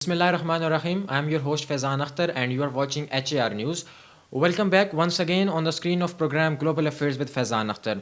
Bismillahirrahmanirrahim. I am your host Faizan Akhtar and you are watching HAR News. Welcome back once again on the screen of program Global Affairs with Faizan Akhtar.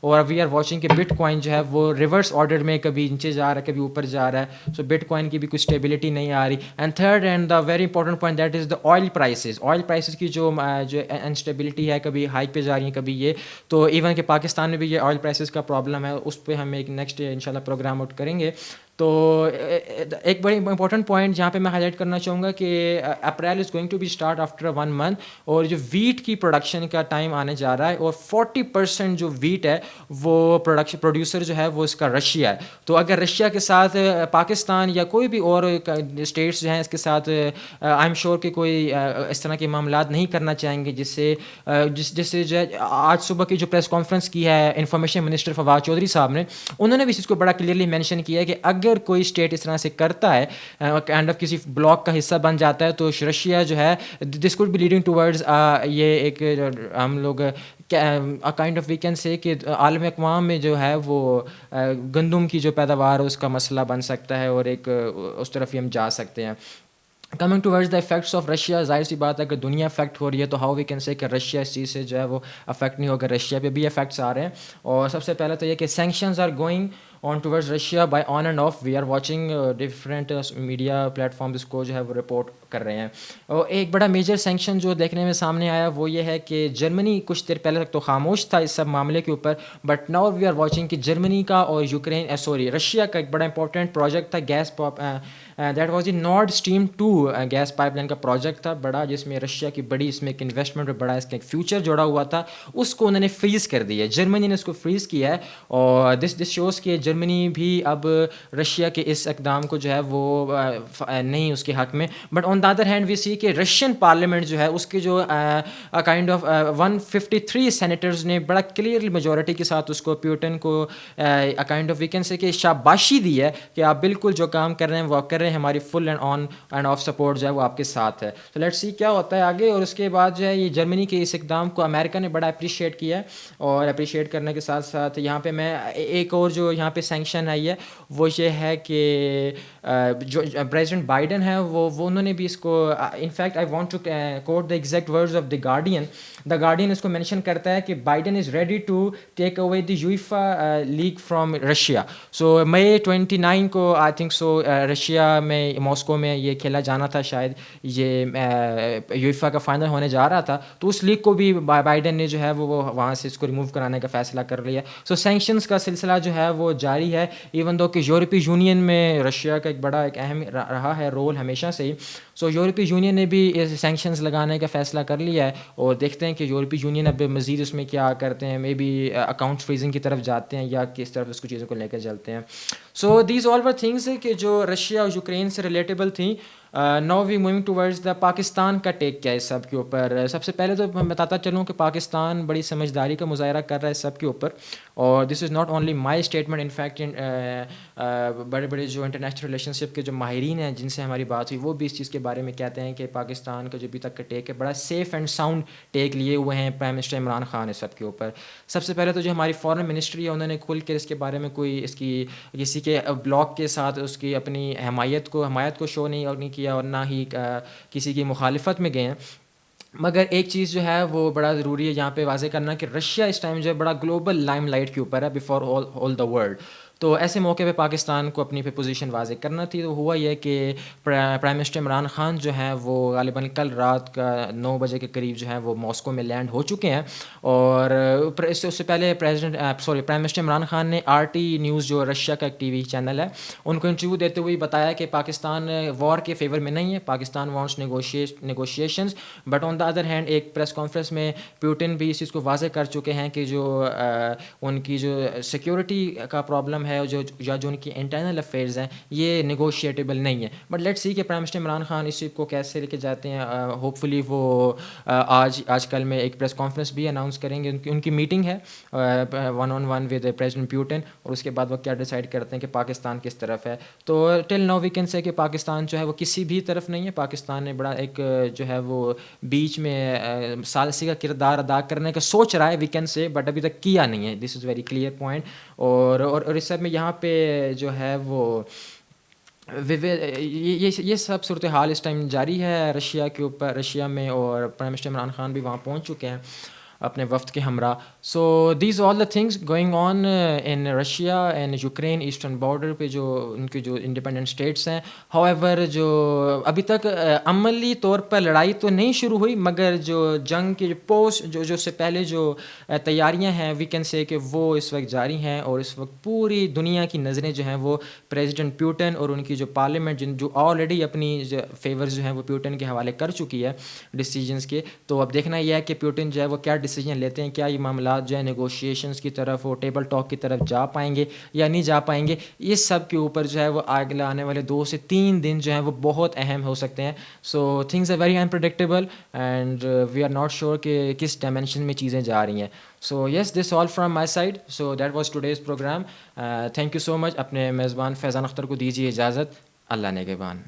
اور وی are watching کہ but coin جو ہے وہ reverse order میں کبھی نیچے جا رہا ہے کبھی اوپر جا رہا ہے. سو بٹ کوائن کی بھی کچھ اسٹیبلٹی نہیں آ رہی. And third and the very important point that is the oil prices کی جو انسٹیبلٹی ہے, کبھی ہائک پہ جا رہی ہیں کبھی یہ. تو ایون کہ پاکستان میں بھی یہ آئل پرائسز کا پرابلم ہے, اس پہ ہم ایک نیکسٹ انشاءاللہ پروگرام آؤٹ کریں گے. تو ایک بڑی امپورٹنٹ پوائنٹ جہاں پہ میں ہائی لائٹ کرنا چاہوں گا کہ April is going to be start after 1 month, اور جو ویٹ کی پروڈکشن کا ٹائم آنے جا رہا ہے, اور 40% جو ویٹ ہے وہ پروڈیوسر جو ہے وہ اس کا رشیا ہے. تو اگر رشیا کے ساتھ پاکستان یا کوئی بھی اور اسٹیٹس جو ہیں اس کے ساتھ آئی ایم شیور کہ کوئی اس طرح کے معاملات نہیں کرنا چاہیں گے, جس سے جو ہے آج صبح کی جو پریس کانفرنس کی ہے انفارمیشن منسٹر فواد چودھری صاحب نے, انہوں نے بھی اس چیز کو بڑا کلیئرلی مینشن کیا ہے کہ اگر کوئی اسٹیٹ اس طرح سے کرتا ہے, کائنڈ آف کسی بلاک کا حصہ بن جاتا ہے, تو رشیا جو ہے دس کوڈ بی لیڈنگ ٹورڈز یہ ایک ہم لوگ kind of we can say کہ عالم اقوام میں جو ہے وہ گندم کی جو پیداوار ہے اس کا مسئلہ بن سکتا ہے, اور ایک اس طرف ہی ہم جا سکتے ہیں. Coming towards the effects of Russia, ظاہر سی بات ہے کہ دنیا افیکٹ ہو رہی ہے, تو ہاؤ وی کین سے کہ رشیا اس چیز سے جو ہے وہ افیکٹ نہیں ہوگا, رشیا پہ بھی افیکٹس آ رہے ہیں. اور سب سے پہلے تو یہ کہ sanctions are going on towards Russia by on and off. We are watching different media platforms اس کو جو ہے وہ رپورٹ کر رہے ہیں. اور ایک بڑا میجر سینکشن جو دیکھنے میں سامنے آیا وہ یہ ہے کہ جرمنی کچھ دیر پہلے تک تو خاموش تھا اس سب معاملے کے اوپر, but now we are watching کہ جرمنی کا اور رشیا کا ایک بڑا امپورٹنٹ پروجیکٹ تھا gas that was the Nord Stream 2 gas pipeline کا پروجیکٹ تھا بڑا, جس میں رشیا کی بڑی اس میں ایک انویسٹمنٹ اور بڑا اس کا ایک فیوچر جوڑا ہوا تھا. اس کو انہوں نے فریز کر دیا, جرمنی نے اس کو فریز کیا ہے, اور دس شوز کہ جرمنی بھی اب رشیا کے اس اقدام کو جو ہے وہ نہیں اس کے حق میں. But on the other hand we see کہ رشین پارلیمنٹ جو ہے اس کے جو کائنڈ آف 153 سینیٹرز نے بڑا کلیئرلی میجورٹی کے ساتھ اس کو پیوٹن کو kind of we can say کہ شاباشی دی ہے کہ آپ بالکل جو کام کر رہے ہیں وہ آپ کر رہے ہیں, ہماری full and on and off support جو ہے وہ آپ کے ساتھ ہے. تو لیٹس سی کیا ہوتا ہے آگے. اور اس کے بعد جو ہے یہ جرمنی کے اس اقدام کو امریکہ نے بڑا اپریشیٹ کیا ہے, اور اپریشیٹ کرنے کے ساتھ ساتھ یہاں پہ میں ایک اور جو یہاں پہ سینکشن آئی ہے وہ یہ ہے کہ جو پریزیڈنٹ بائیڈن ہے وہ انہوں نے بھی اس کو in fact I want to quote the exact words of the Guardian اس کو مینشن کرتا ہے کہ Biden is ready to take away the UEFA league from Russia. So مئی 29 کو آئی تھنک سو رشیا میں ماسکو میں یہ کھیلا جانا تھا, شاید یہ یویفا کا فائنل ہونے جا رہا تھا, تو اس لیگ کو بھی بائیڈن نے جو ہے وہ وہاں سے اس کو ریموو کرانے کا فیصلہ کر لیا. سو سینکشنز کا سلسلہ جو ہے وہ جاری ہے, ایون دو کہ یورپی یونین میں رشیا کا ایک بڑا ایک اہم رہا ہے رول ہمیشہ سے ہی. سو یورپی یونین نے بھی سینکشنز لگانے کا فیصلہ کر لیا ہے, اور دیکھتے ہیں کہ یورپی یونین اب مزید اس میں کیا کرتے ہیں, مے بی اکاؤنٹ فریزنگ کی طرف جاتے ہیں یا کس طرف اس کو چیزوں کو لے کر چلتے ہیں. So these all were things کہ جو رشیا اور یوکرین سے ریلیٹیبل تھیں. Now we moving towards the Pakistan کا ٹیک کیا ہے اس سب کے اوپر. سب سے پہلے تو میں بتاتا چلوں کہ پاکستان بڑی سمجھداری کا مظاہرہ کر رہا ہے اس سب کے اوپر, اور this is not only my statement, in fact بڑے بڑے جو انٹرنیشنل ریلیشن شپ کے جو ماہرین ہیں جن سے ہماری بات ہوئی وہ بھی اس چیز کے بارے میں کہتے ہیں کہ پاکستان کا جو ابھی تک کا ٹیک ہے بڑا سیف اینڈ ساؤنڈ ٹیک لیے ہوئے ہیں پرائم منسٹر عمران خان اس سب کے اوپر. سب سے پہلے تو جو ہماری فارن منسٹری ہے انہوں نے کھل کے اس کے بارے میں کوئی اس کی کسی کے بلاک کے ساتھ اس کی اپنی حمایت کو شو نہیں کیا, اور نہ ہی کسی کی مخالفت میں گئے ہیں. مگر ایک چیز جو ہے وہ بڑا ضروری ہے یہاں پہ واضح کرنا کہ رشیا اس ٹائم جو ہے بڑا گلوبل لائم لائٹ کے اوپر ہے بفور آل دا ورلڈ. تو ایسے موقع پہ پاکستان کو اپنی پوزیشن واضح کرنا تھی. تو ہوا یہ کہ پرائم منسٹر عمران خان جو ہیں وہ غالباً کل رات کا 9 بجے کے قریب جو ہیں وہ ماسکو میں لینڈ ہو چکے ہیں, اور اس سے پہلے پرائم منسٹر عمران خان نے RT نیوز جو رشیا کا ایک TV چینل ہے ان کو انٹرویو دیتے ہوئے بتایا کہ پاکستان وار کے فیور میں نہیں ہے, Pakistan wants negotiations. But on the other hand ایک پریس کانفرنس میں پیوٹن بھی اس چیز کو واضح کر چکے ہیں کہ جو ان کی جو سیکیورٹی کا پرابلم ہے جو ان کی انٹرنل افیئرز ہیں یہ نیگوشیٹیبل نہیں ہے. بٹ لیٹس سی کہ پرائم منسٹر عمران خان اس چیز کو کیسے لے کے جاتے ہیں. ہوپ فلی وہ آج کل میں ایک پریس کانفرنس بھی اناؤنس کریں گے, ان کی میٹنگ ہے 1-on-1 ود پریزیڈنٹ پیوٹن, اور اس کے بعد وہ کیا ڈیسائیڈ کرتے ہیں کہ پاکستان کس طرف ہے. تو till now we can say کہ پاکستان جو ہے وہ کسی بھی طرف نہیں ہے. پاکستان نے بڑا ایک جو ہے وہ بیچ میں ثالثی کا کردار ادا کرنے کا سوچ رہا ہے وی کین سے, بٹ ابھی تک کیا نہیں ہے. دس از ویری کلیئر پوائنٹ. اور اس سب میں یہاں پہ جو ہے وہ یہ سب صورتحال اس ٹائم جاری ہے رشیا کے اوپر, رشیا میں, اور پرائم منسٹر عمران خان بھی وہاں پہنچ چکے ہیں. اپنے وفد کے ہمراہ. So these all the things going on in Russia and Ukraine eastern border پہ جو ان کے جو انڈیپینڈنٹ اسٹیٹس ہیں. ہاؤ ایور جو ابھی تک عملی طور پر لڑائی تو نہیں شروع ہوئی, مگر جو جنگ کے جو پوسٹ جو اس سے پہلے جو تیاریاں ہیں وی کین سے کہ وہ اس وقت جاری ہیں, اور اس وقت پوری دنیا کی نظریں جو ہیں وہ پریزیڈنٹ پیوٹن اور ان کی جو پارلیمنٹ جو آلریڈی اپنی فیورز جو ہیں وہ پیوٹن کے حوالے کر چکی ہے ڈیسیجنس کے. تو اب دیکھنا یہ ہے کہ پیوٹن جو ہے وہ کیا ڈیسیجن لیتے ہیں, کیا یہ معاملات جو ہے نیگوشیشنس کی طرف وہ ٹیبل ٹاک کی طرف جا پائیں گے یا نہیں جا پائیں گے. اس سب کے اوپر جو ہے وہ اگلے آنے والے 2 سے 3 دن جو ہیں وہ بہت اہم ہو سکتے ہیں. So things are very unpredictable and we are not sure کہ کس ڈائمینشن میں چیزیں جا رہی ہیں. So yes this all from my side. So that was today's programme. Thank you so much. اپنے میزبان فیضان اختر کو دیجیے اجازت. اللہ نگہبان.